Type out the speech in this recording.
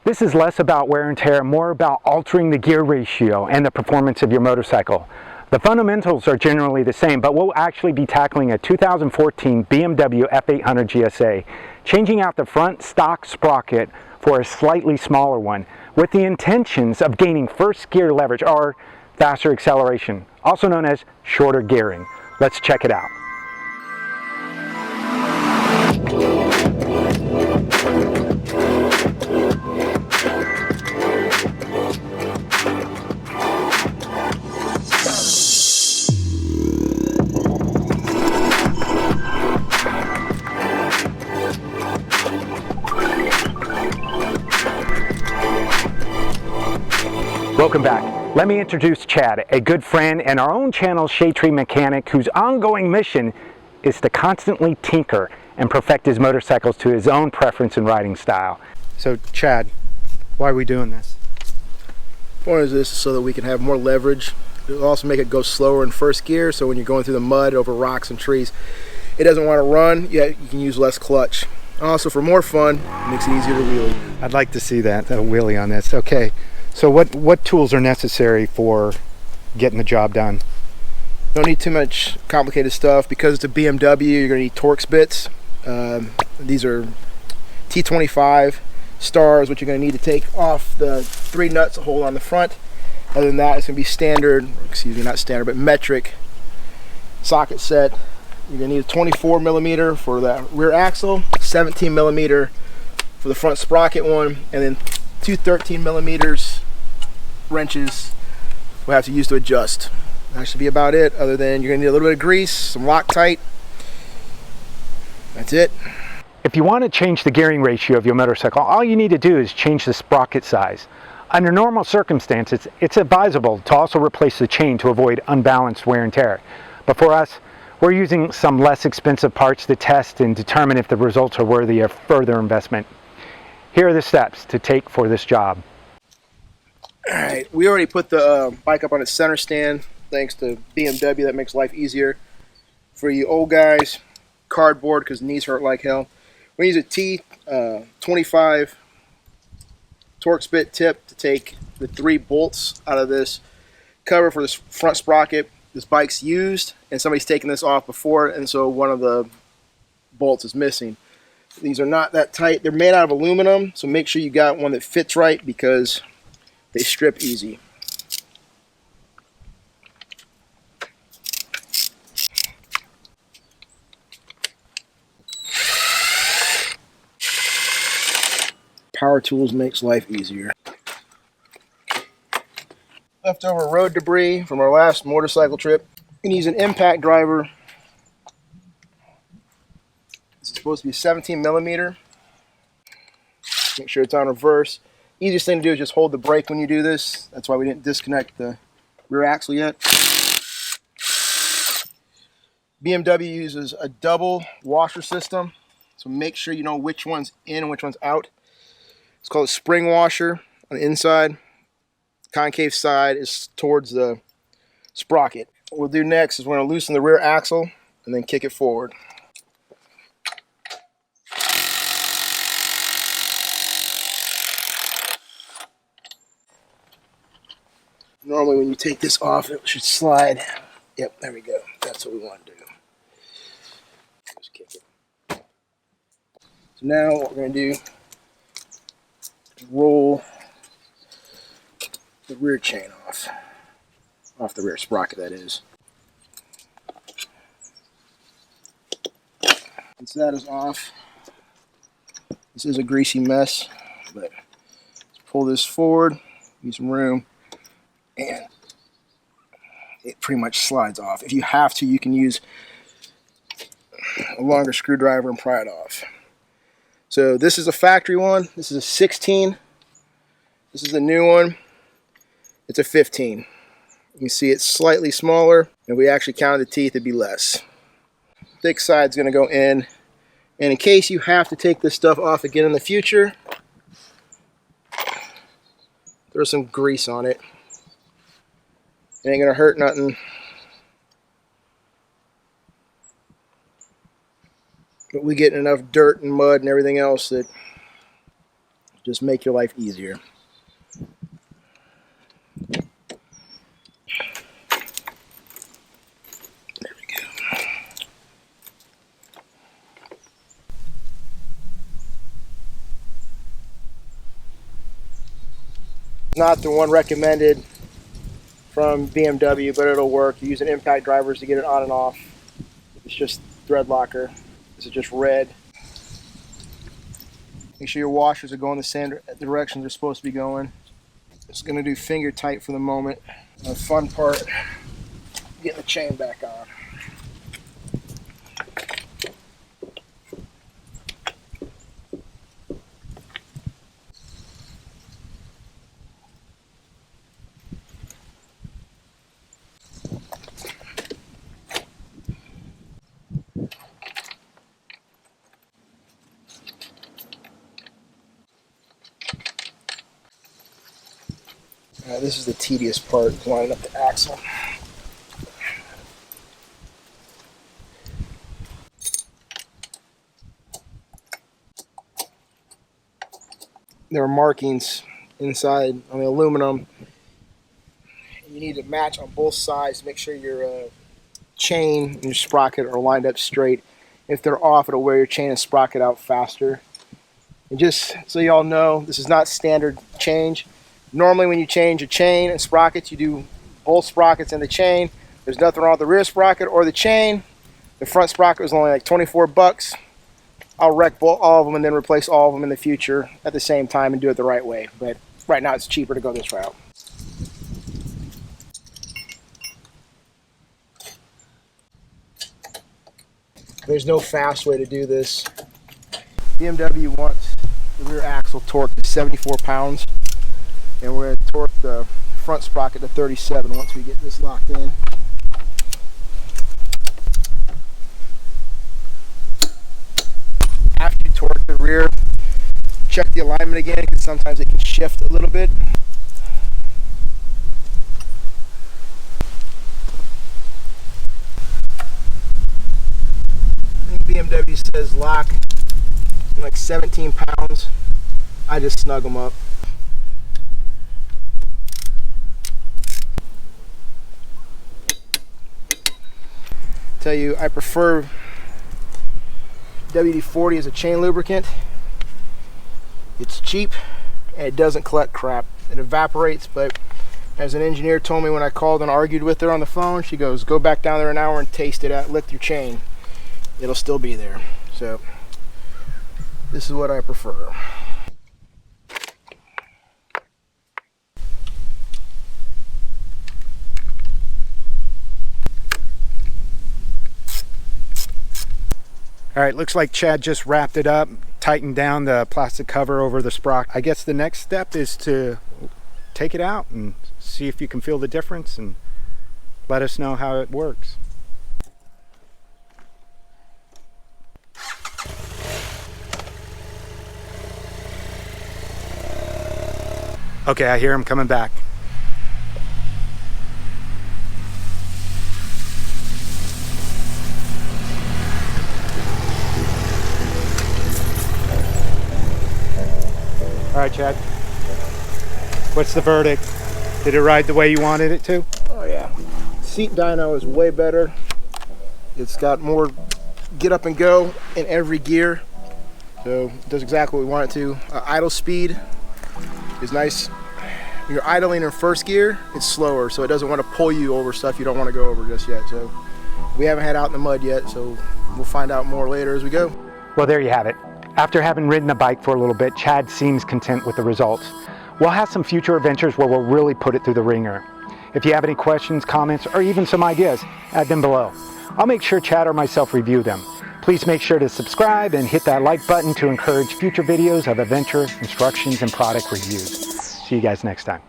This is less about wear and tear and more about altering the gear ratio and the performance of your motorcycle. The fundamentals are generally the same, but we'll actually be tackling a 2014 BMW F800 GSA, changing out the front stock sprocket for a slightly smaller one, with the intentions of gaining first gear leverage or faster acceleration, also known as shorter gearing. Let's check it out. Welcome back. Let me introduce Chad, a good friend and our own channel's shade tree mechanic whose ongoing mission is to constantly tinker and perfect his motorcycles to his own preference and riding style. So Chad, why are we doing this? One is this so that we can have more leverage. It'll also make it go slower in first gear, so when you're going through the mud over rocks and trees, it doesn't want to run, yet you can use less clutch. Also, for more fun, it makes it easier to wheelie. I'd like to see that, a wheelie on this. Okay. So what tools are necessary for getting the job done? Don't need too much complicated stuff. Because it's a BMW, you're going to need Torx bits. These are T25 stars, which you're going to need to take off the 3 nuts that hold on the front. Other than that, it's going to be standard, excuse me, not standard, but metric socket set. You're going to need a 24 millimeter for the rear axle, 17 millimeter for the front sprocket one, and then 2 13 millimeters wrenches we'll have to use to adjust. That should be about it, other than you're going to need a little bit of grease, some Loctite. That's it. If you want to change the gearing ratio of your motorcycle, all you need to do is change the sprocket size. Under normal circumstances, it's advisable to also replace the chain to avoid unbalanced wear and tear. But for us, we're using some less expensive parts to test and determine if the results are worthy of further investment. Here are the steps to take for this job. Alright, we already put the bike up on its center stand, thanks to BMW. That makes life easier. For you old guys, cardboard, because knees hurt like hell. We use a T25 Torx bit tip to take the 3 bolts out of this cover for this front sprocket. This bike's used, and somebody's taken this off before, and so one of the bolts is missing. These are not that tight. They're made out of aluminum, so make sure you got one that fits right because they strip easy. Power tools makes life easier. Leftover road debris from our last motorcycle trip. You can use an impact driver. This is supposed to be 17 millimeter. Make sure it's on reverse. Easiest thing to do is just hold the brake when you do this. That's why we didn't disconnect the rear axle yet. BMW uses a double washer system, so make sure you know which one's in and which one's out. It's called a spring washer on the inside. Concave side is towards the sprocket. What we'll do next is we're going to loosen the rear axle and then kick it forward. Normally when you take this off, it should slide. Yep, there we go. That's what we want to do. Just kick it. So now what we're going to do is roll the rear chain off the rear sprocket, that is. Once that is off, this is a greasy mess, but let's pull this forward, use some room, and it pretty much slides off. If you have to, you can use a longer screwdriver and pry it off. So this is a factory one. This is a 16. This is a new one. It's a 15. You can see it's slightly smaller. If we actually counted the teeth, it'd be less. Thick side's going to go in. And in case you have to take this stuff off again in the future, throw some grease on it. It ain't going to hurt nothing. But we get enough dirt and mud and everything else that just make your life easier. There we go. Not the one recommended from BMW, but it'll work. You're using impact drivers to get it on and off. It's just thread locker. This is just red. Make sure your washers are going the same direction they're supposed to be going. It's going to do finger tight for the moment. The fun part, getting the chain back on. This is the tedious part, lining up the axle. There are markings inside on the aluminum. You need to match on both sides to make sure your chain and your sprocket are lined up straight. If they're off, it'll wear your chain and sprocket out faster. And just so you all know, this is not standard change. Normally when you change a chain and sprockets, you do both sprockets and the chain. There's nothing wrong with the rear sprocket or the chain. The front sprocket was only like 24 bucks. I'll wreck all of them and then replace all of them in the future at the same time and do it the right way. But right now it's cheaper to go this route. There's no fast way to do this. BMW wants the rear axle torqued to 74 pounds. And we're going to torque the front sprocket to 37 once we get this locked in. After you torque the rear, check the alignment again because sometimes it can shift a little bit. I think BMW says lock like 17 pounds. I just snug them up. Tell you, I prefer WD-40 as a chain lubricant. It's cheap and it doesn't collect crap. It evaporates, but as an engineer told me when I called and argued with her on the phone, she goes, go back down there an hour and taste it out, lick your chain. It'll still be there. So this is what I prefer. All right, looks like Chad just wrapped it up, tightened down the plastic cover over the sprocket. I guess the next step is to take it out and see if you can feel the difference and let us know how it works. Okay, I hear him coming back. All right, Chad. What's the verdict? Did it ride the way you wanted it to? Oh yeah. Seat dyno is way better. It's got more get up and go in every gear. So it does exactly what we want it to. Idle speed is nice. When you're idling in first gear, it's slower, so it doesn't want to pull you over stuff you don't want to go over just yet. So we haven't had out in the mud yet, so we'll find out more later as we go. Well, there you have it. After having ridden the bike for a little bit, Chad seems content with the results. We'll have some future adventures where we'll really put it through the ringer. If you have any questions, comments, or even some ideas, add them below. I'll make sure Chad or myself review them. Please make sure to subscribe and hit that like button to encourage future videos of adventure, instructions, and product reviews. See you guys next time.